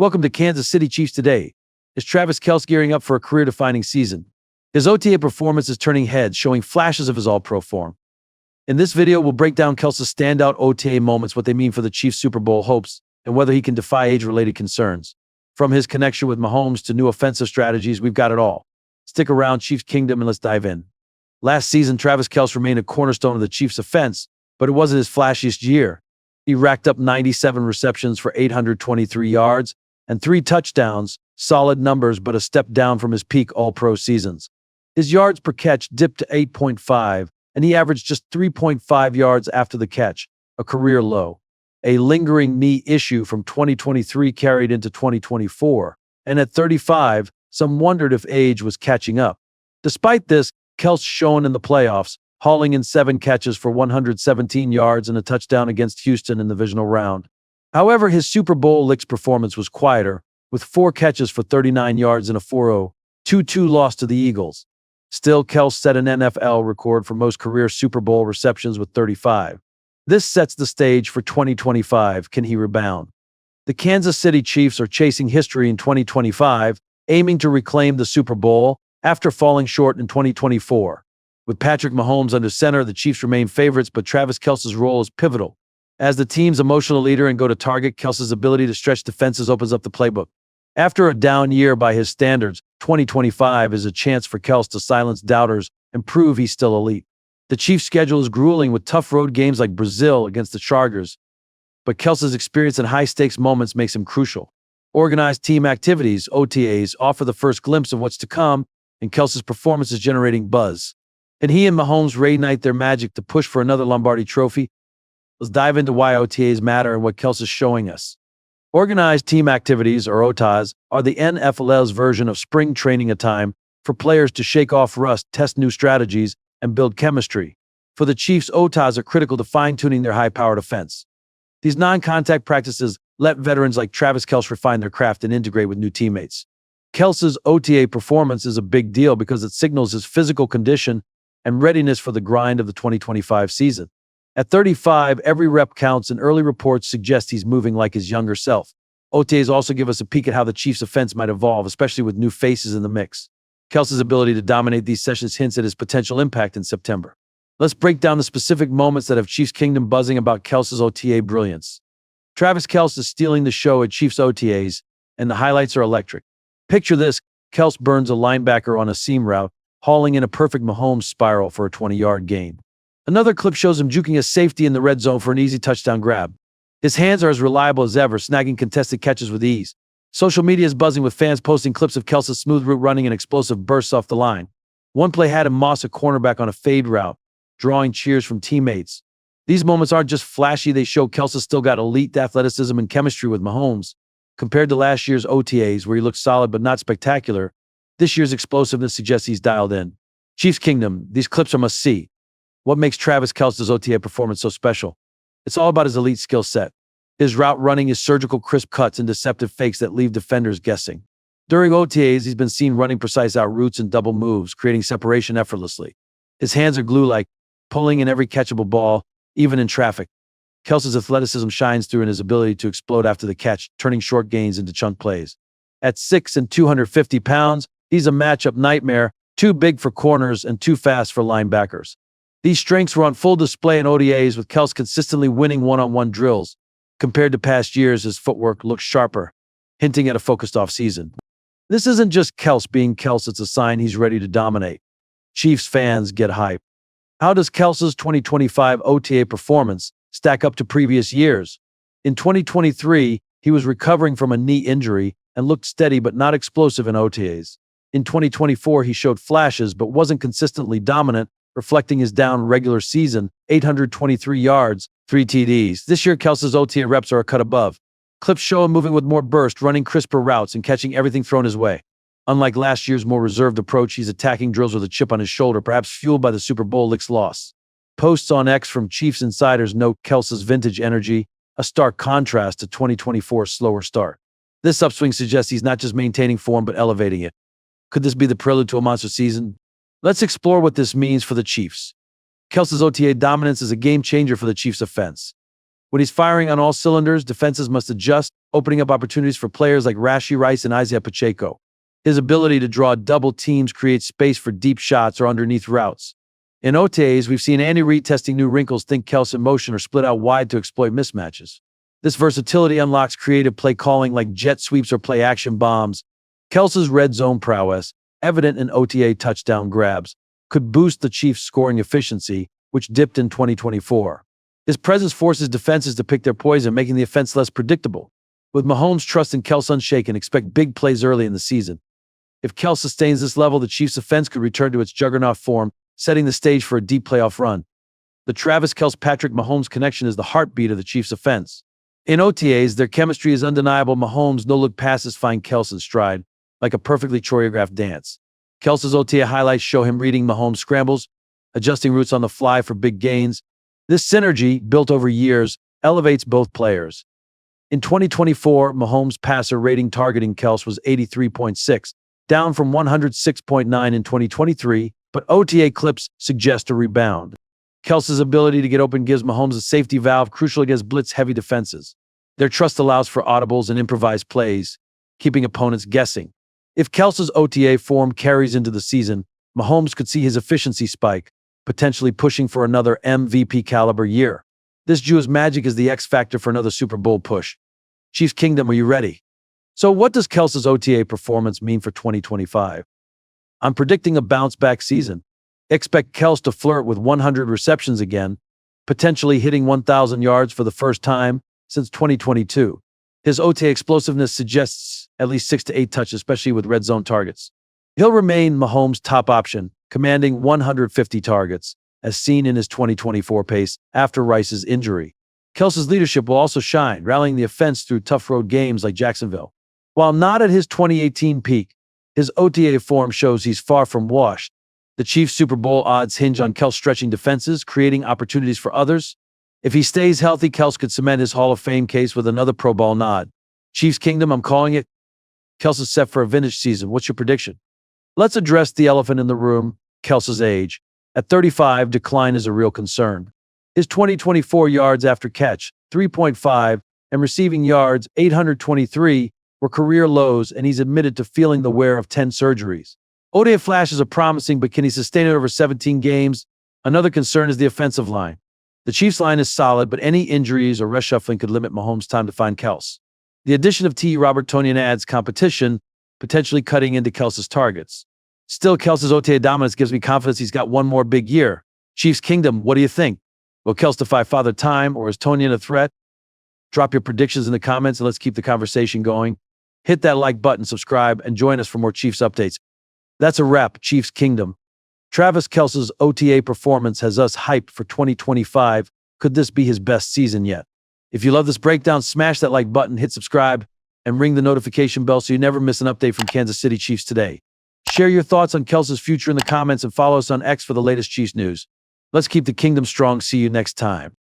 Welcome to Kansas City Chiefs Today. Is Travis Kelce gearing up for a career-defining season? His OTA performance is turning heads, showing flashes of his all-pro form. In this video, we'll break down Kelce's standout OTA moments, what they mean for the Chiefs' Super Bowl hopes, and whether he can defy age-related concerns. From his connection with Mahomes to new offensive strategies, we've got it all. Stick around, Chiefs Kingdom, and let's dive in. Last season, Travis Kelce remained a cornerstone of the Chiefs' offense, but it wasn't his flashiest year. He racked up 97 receptions for 823 yards and 3 touchdowns, solid numbers but a step down from his peak All-Pro seasons. His yards per catch dipped to 8.5, and he averaged just 3.5 yards after the catch, a career low. A lingering knee issue from 2023 carried into 2024, and at 35, some wondered if age was catching up. Despite this, Kelce shone in the playoffs, hauling in 7 catches for 117 yards and a touchdown against Houston in the divisional round. However, his Super Bowl licks performance was quieter, with 4 catches for 39 yards and a 4-0, 2-2 loss to the Eagles. Still, Kelce set an NFL record for most career Super Bowl receptions with 35. This sets the stage for 2025. Can he rebound? The Kansas City Chiefs are chasing history in 2025, aiming to reclaim the Super Bowl after falling short in 2024. With Patrick Mahomes under center, the Chiefs remain favorites, but Travis Kelce's role is pivotal. As the team's emotional leader and go-to-target, Kelce's ability to stretch defenses opens up the playbook. After a down year by his standards, 2025 is a chance for Kelce to silence doubters and prove he's still elite. The Chiefs' schedule is grueling with tough road games like Brazil against the Chargers, but Kelce's experience in high-stakes moments makes him crucial. Organized team activities, OTAs, offer the first glimpse of what's to come, and Kelce's performance is generating buzz. Can he and Mahomes reignite their magic to push for another Lombardi trophy? Let's dive into why OTAs matter and what Kelce is showing us. Organized team activities, or OTAs, are the NFL's version of spring training, a time for players to shake off rust, test new strategies, and build chemistry. For the Chiefs, OTAs are critical to fine-tuning their high-powered offense. These non-contact practices let veterans like Travis Kelce refine their craft and integrate with new teammates. Kelce's OTA performance is a big deal because it signals his physical condition and readiness for the grind of the 2025 season. At 35, every rep counts, and early reports suggest he's moving like his younger self. OTAs also give us a peek at how the Chiefs' offense might evolve, especially with new faces in the mix. Kelce's ability to dominate these sessions hints at his potential impact in September. Let's break down the specific moments that have Chiefs Kingdom buzzing about Kelce's OTA brilliance. Travis Kelce is stealing the show at Chiefs OTAs, and the highlights are electric. Picture this: Kelce burns a linebacker on a seam route, hauling in a perfect Mahomes spiral for a 20-yard gain. Another clip shows him juking a safety in the red zone for an easy touchdown grab. His hands are as reliable as ever, snagging contested catches with ease. Social media is buzzing with fans posting clips of Kelce's smooth route running and explosive bursts off the line. One play had him moss a cornerback on a fade route, drawing cheers from teammates. These moments aren't just flashy, they show Kelce's still got elite athleticism and chemistry with Mahomes. Compared to last year's OTAs, where he looked solid but not spectacular, this year's explosiveness suggests he's dialed in. Chiefs Kingdom, these clips are must-see. What makes Travis Kelce's OTA performance so special? It's all about his elite skill set. His route running is surgical crisp cuts and deceptive fakes that leave defenders guessing. During OTAs, he's been seen running precise out routes and double moves, creating separation effortlessly. His hands are glue-like, pulling in every catchable ball, even in traffic. Kelce's athleticism shines through in his ability to explode after the catch, turning short gains into chunk plays. At 6 and 250 pounds, he's a matchup nightmare, too big for corners and too fast for linebackers. These strengths were on full display in OTAs, with Kelce consistently winning one-on-one drills. Compared to past years, his footwork looks sharper, hinting at a focused offseason. This isn't just Kelce being Kelce, it's a sign he's ready to dominate. Chiefs fans get hype. How does Kelce's 2025 OTA performance stack up to previous years? In 2023, he was recovering from a knee injury and looked steady but not explosive in OTAs. In 2024, he showed flashes but wasn't consistently dominant, reflecting his down regular season, 823 yards, 3 TDs. This year, Kelce's OTA reps are a cut above. Clips show him moving with more burst, running crisper routes, and catching everything thrown his way. Unlike last year's more reserved approach, he's attacking drills with a chip on his shoulder, perhaps fueled by the Super Bowl licks loss. Posts on X from Chiefs insiders note Kelce's vintage energy, a stark contrast to 2024's slower start. This upswing suggests he's not just maintaining form but elevating it. Could this be the prelude to a monster season? Let's explore what this means for the Chiefs. Kelce's OTA dominance is a game changer for the Chiefs' offense. When he's firing on all cylinders, defenses must adjust, opening up opportunities for players like Rashee Rice and Isaiah Pacheco. His ability to draw double teams creates space for deep shots or underneath routes. In OTAs, we've seen Andy Reid testing new wrinkles, think Kelce in motion or split out wide to exploit mismatches. This versatility unlocks creative play calling like jet sweeps or play action bombs. Kelce's red zone prowess, evident in OTA touchdown grabs, could boost the Chiefs' scoring efficiency, which dipped in 2024. His presence forces defenses to pick their poison, making the offense less predictable. With Mahomes' trust in Kelce unshaken, expect big plays early in the season. If Kelce sustains this level, the Chiefs' offense could return to its juggernaut form, setting the stage for a deep playoff run. The Kelce Patrick Mahomes connection is the heartbeat of the Chiefs' offense. In OTAs, their chemistry is undeniable. Mahomes' no-look passes find Kelce in stride, like a perfectly choreographed dance. Kelce's OTA highlights show him reading Mahomes' scrambles, adjusting routes on the fly for big gains. This synergy, built over years, elevates both players. In 2024, Mahomes' passer rating targeting Kelce was 83.6, down from 106.9 in 2023, but OTA clips suggest a rebound. Kelce's ability to get open gives Mahomes a safety valve crucial against blitz-heavy defenses. Their trust allows for audibles and improvised plays, keeping opponents guessing. If Kelce's OTA form carries into the season, Mahomes could see his efficiency spike, potentially pushing for another MVP-caliber year. This Jew's magic is the X factor for another Super Bowl push. Chiefs Kingdom, are you ready? So what does Kelce's OTA performance mean for 2025? I'm predicting a bounce-back season. Expect Kelce to flirt with 100 receptions again, potentially hitting 1,000 yards for the first time since 2022. His OTA explosiveness suggests at least 6 to 8 touches, especially with red zone targets. He'll remain Mahomes' top option, commanding 150 targets, as seen in his 2024 pace after Rice's injury. Kelce's leadership will also shine, rallying the offense through tough road games like Jacksonville. While not at his 2018 peak, his OTA form shows he's far from washed. The Chiefs' Super Bowl odds hinge on Kelce stretching defenses, creating opportunities for others. If he stays healthy, Kelce could cement his Hall of Fame case with another Pro Bowl nod. Chiefs Kingdom, I'm calling it. Kelce's set for a vintage season. What's your prediction? Let's address the elephant in the room, Kelce's age. At 35, decline is a real concern. His 2024 yards after catch, 3.5, and receiving yards, 823, were career lows, and he's admitted to feeling the wear of 10 surgeries. OTA flashes are promising, but can he sustain it over 17 games? Another concern is the offensive line. The Chiefs' line is solid, but any injuries or reshuffling could limit Mahomes' time to find Kelce. The addition of Robert Tonyan adds competition, potentially cutting into Kelce's targets. Still, Kelce's OTA dominance gives me confidence he's got one more big year. Chiefs Kingdom, what do you think? Will Kelce defy Father Time, or is Tonyan a threat? Drop your predictions in the comments and let's keep the conversation going. Hit that like button, subscribe, and join us for more Chiefs updates. That's a wrap, Chiefs Kingdom. Travis Kelce's OTA performance has us hyped for 2025. Could this be his best season yet? If you love this breakdown, smash that like button, hit subscribe, and ring the notification bell so you never miss an update from Kansas City Chiefs Today. Share your thoughts on Kelce's future in the comments and follow us on X for the latest Chiefs news. Let's keep the kingdom strong. See you next time.